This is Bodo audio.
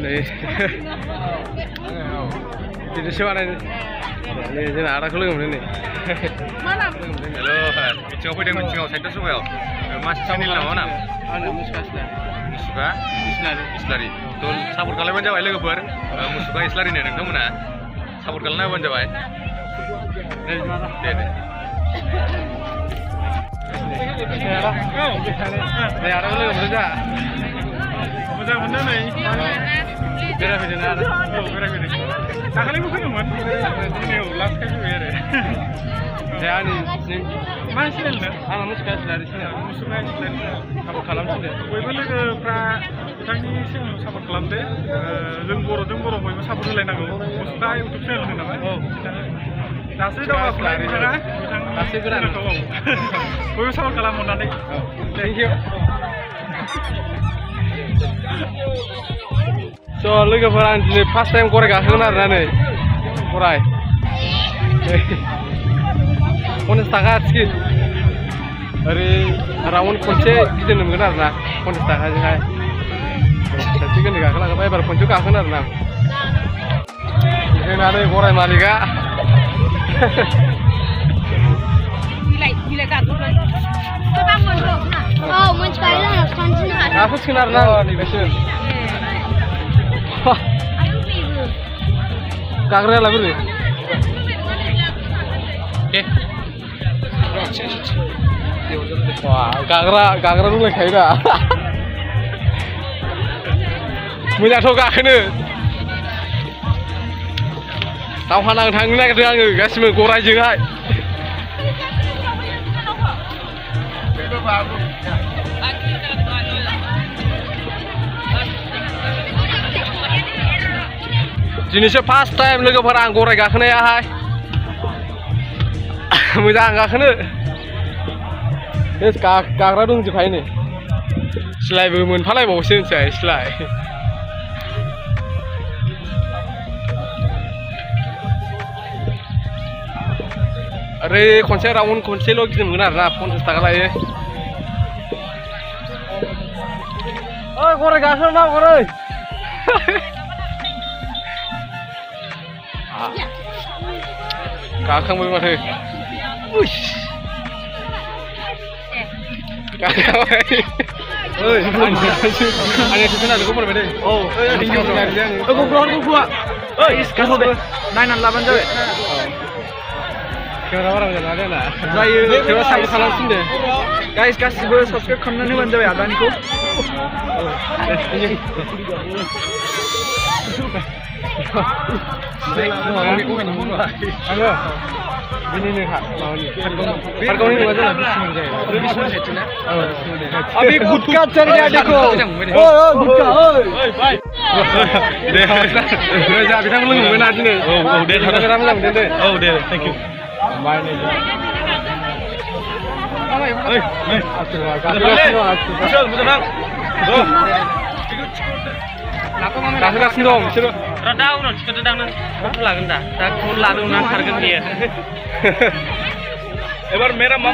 Nih, jadi siapa nih? Nih, jadi ada kalau yang ini. Mana? Halo, bincang apa dengan bincang saya terus ya? Mas channel nama mana? Muska. Musuka? Islari. Tuh, sabur kalau mana jawab lagi ber. Musuka Islari nih, neng mana? Sabur kalau mana jawab? Nih, mana? Deh. Nih, ada kalau yang mana? Moजां मोनदों नै बेरायफैदोंना आरो औ बेरायफैदों दाखालिबो फैदोंमोन दिनै लास्ट टाइम फैबाय आरो दे आंनि मा चेनेलनो आंना मुसुखा इस्लारि चेनेल मुसुखा इस्लारि सापर्ट खालामसिनो बयबो लोगोफ्रा बिथांनि चेनेलखौ सापर्ट खालामदो जों बर' बयबो सापर्ट होलायनांगौ मुसुखा इउटुब चेनेल होनो नामा औ दासो दावगाफुनाय बिथाङा दासो गोदान औ बयबो सापर्ट खालामो अननानै थेंक इउ So, लोगोफोरा आं दिनै फार्स्ट टाइम गराय गाखोगोन आरोना नै गराय 50 थाखा टिकेट ओरै राउन्ड खनसे गिदिंनो मोनगोन आरोना 50 थाखाजोंहाय सासे गोरलै गाखोलांबाय एबार खनसे गाखोगोन आरोना जोंना नै गराय मालिकआ बिलाइ गाखोगोन गोबां मोनदों औ मोनथिखायो जोङो खनसेनो गाखोसिगोन आरोना नैबेसिम गाग्रायालाय बोरै गाग्रा दंलायखायो दा मोजांथ' गाखोनो दावहा नांनो थांनो नागिरदों आङो गासिबो गरायजोंहाय दिनैसो फार्स्ट टाइम लोगोफोरा आं गराय गाखोनायाहाय मोजां गाखोनो गाग्रा दंजोबखायो नै सिलायबो मोनफालायबावोसो मिथिबाय सिलाय ओरै खनसे राउन्ड खनसेल' गिदिंनो मोनगोन आरोना 50 थाखा लायो ओइ गराय गाखोना गराय गाखांबाय माथो गाखांबाय ओइ आंनि टिकेटखौ मोनबाय दे औ गुफुआ ओइ गासैबो नायनानै लाबानो जाबाय केमेरा बारा मोजां नङा देना जायो केमेरा साबो खालामफिनदो गाइस गासिबो साबस्क्राइब खालामनानै होबानो जाबाय आदानिखौ अभी गुटका चल गया देखो गुटका दे जा बिथां लोंनो मोना दिनै औ दे थांनो मोजां मोनदों दे औ दे थेंक इउ बाय नै ओइ नै मोजां गाखोगासिनो दं बिसोरो दा उनाव टिकेट दांनो लागोन दा खौनो लानो उनाव खारगोन बियो एबार मेरा